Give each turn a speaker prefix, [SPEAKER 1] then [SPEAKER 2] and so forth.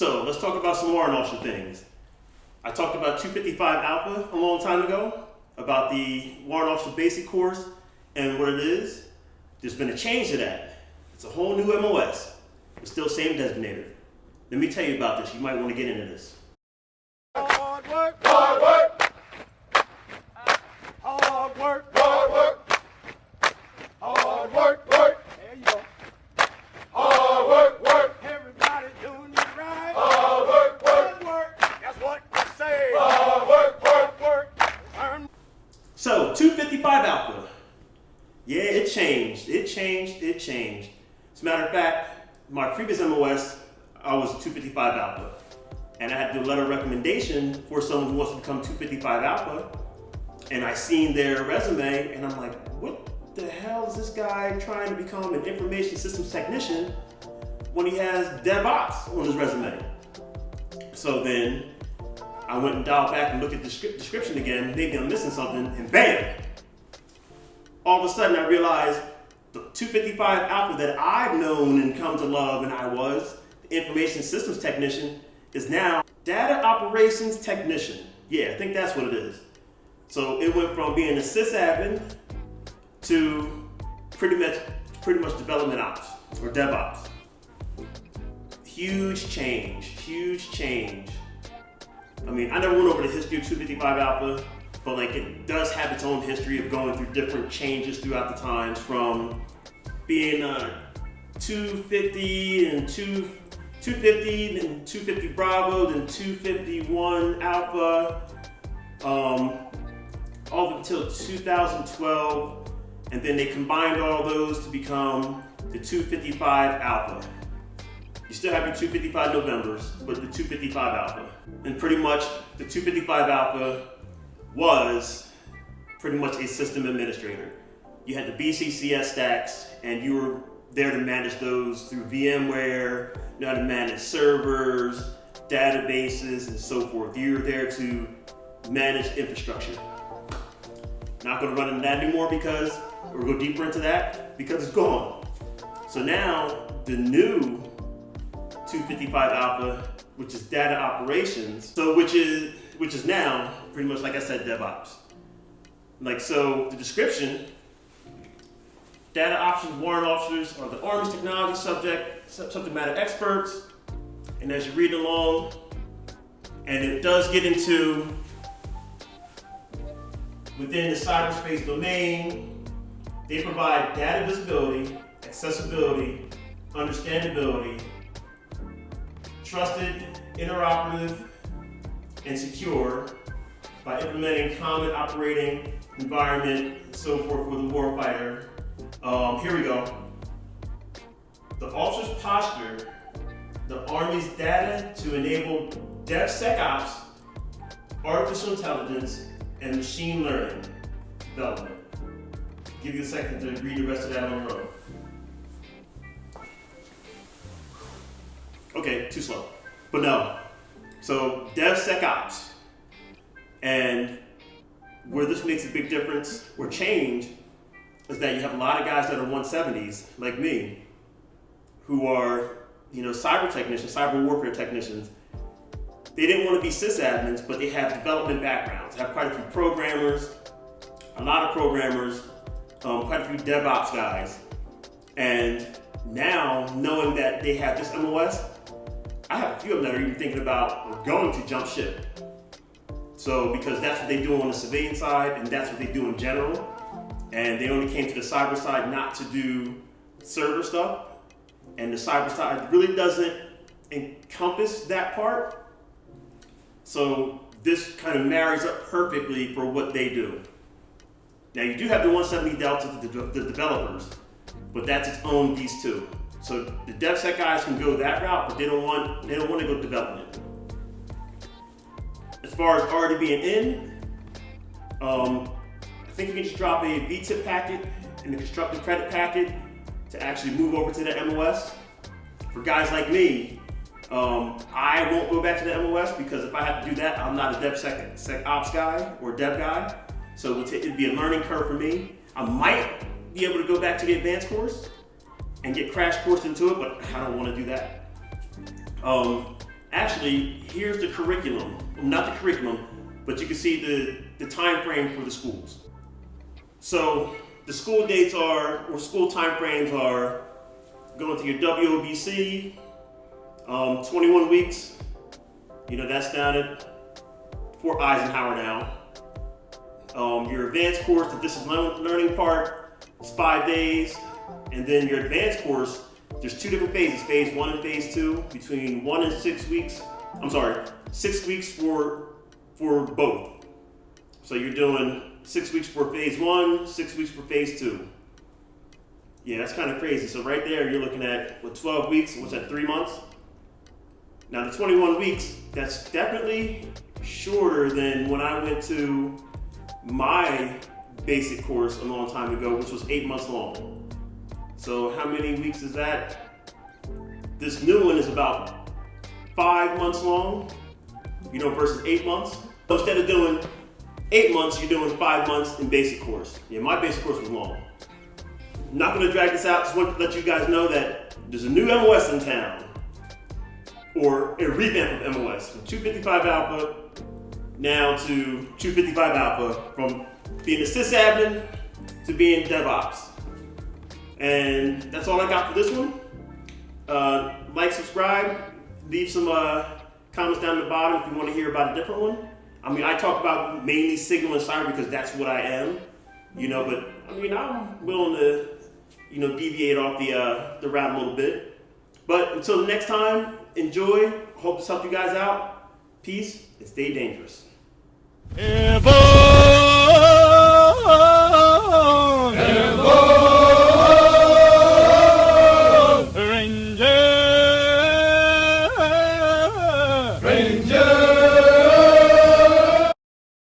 [SPEAKER 1] So let's talk about some warrant officer things. I talked about 255 Alpha a long time ago, about the warrant officer basic course and what it is. There's been a change to that. It's a whole new MOS, but still same designator. Let me tell you about this. You might want to get into this.
[SPEAKER 2] Hard work, hard work, hard work, hard work, hard work, work. There you go. Hard work, work. Everybody doing it right. Hard work, work, work. That's what I say. Hard work, work, work. Earn.
[SPEAKER 1] So 255 Alpha. Yeah, it changed. It changed. As a matter of fact, my previous MOS, I was 255 Alpha. And I had to do a letter of recommendation for someone who wants to become 255 Alpha. And I seen their resume and I'm like, what the hell is this guy trying to become an information systems technician when he has DevOps on his resume? So then I went and dialed back and looked at the description again, maybe I'm missing something, and bam! All of a sudden I realized the 255 Alpha that I've known and come to love and I was, the information systems technician, is now data operations technician. Yeah, I think that's what it is. So it went from being a sysadmin to pretty much development ops or DevOps. Huge change. I mean, I never went over the history of 255 Alpha, but like it does have its own history of going through different changes throughout the times, from being 250 and 250 and 250 Bravo, then 251 Alpha, all up until 2012, and then they combined all those to become the 255 Alpha. You still have your 255 Novembers, but the 255 Alpha. And pretty much the 255 Alpha was pretty much a system administrator. You had the BCCS stacks, and you were there to manage those through VMware, you know how to manage servers, databases, and so forth. You're there to manage infrastructure. Not going to run into that anymore because, or go deeper into that, because it's gone. So now the new 255 Alpha, which is data operations, so which is now pretty much, like I said, DevOps. Like, so the description: data options warrant officers are the Army's technology subject matter experts. And as you read along, and it does get into within the cyberspace domain, they provide data visibility, accessibility, understandability, trusted, interoperative, and secure by implementing common operating environment and so forth for the warfighter. Here we go. The officer's posture, the Army's data to enable DevSecOps, artificial intelligence, and machine learning development. Give you a second to read the rest of that on your own. Okay, too slow. But no. So DevSecOps, and where this makes a big difference or change is that you have a lot of guys that are 170s like me, who are, cyber technicians, cyber warfare technicians. They didn't want to be sysadmins, but they have development backgrounds. Have quite a few programmers, a lot of programmers, quite a few DevOps guys. And now, knowing that they have this MOS, I have a few of them that are even thinking about or going to jump ship. So, because that's what they do on the civilian side, and that's what they do in general. And they only came to the cyber side not to do server stuff. And the cyber side really doesn't encompass that part. So this kind of marries up perfectly for what they do. Now you do have the 170 Delta, the developers, but that's its own beast too. So the DevSec guys can go that route, but they don't want to go development. As far as already being in, I think you can just drop a VTIP packet and a constructive credit packet to actually move over to the MOS. For guys like me, I won't go back to the MOS because if I have to do that, I'm not a DevSecOps guy or dev guy. So it'd be a learning curve for me. I might be able to go back to the advanced course and get crash coursed into it, but I don't want to do that. Actually, here's the curriculum. Not the curriculum, but you can see the time frame for the schools. So the school dates are, or school time frames are, going to your WOBC, 21 weeks. You know, that's down at Fort Eisenhower now. Your advanced course, the distance learning part, is 5 days. And then your advanced course, there's 2 different phases, phase 1 and phase 2, between 1 and 6 weeks. 6 weeks for both. So you're doing 6 weeks for phase 1, 6 weeks for phase 2. Yeah, that's kind of crazy. So right there, you're looking at, 12 weeks, what's that, 3 months? Now the 21 weeks, that's definitely shorter than when I went to my basic course a long time ago, which was 8 months long. So how many weeks is that? This new one is about 5 months long, versus 8 months. So instead of doing 8 months, you're doing 5 months in basic course. Yeah, my basic course was long. I'm not gonna drag this out, just want to let you guys know that there's a new MOS in town, or a revamp of MOS, from 255 Alpha now to 255 Alpha, from being a sysadmin to being DevOps. And that's all I got for this one. Like, subscribe, leave some comments down the bottom if you want to hear about a different one. I mean, I talk about mainly Signal and Cyber because that's what I am, but I mean, I'm willing to, deviate off the route a little bit. But until the next time, enjoy. Hope this helped you guys out. Peace and stay dangerous.
[SPEAKER 2] Ranger.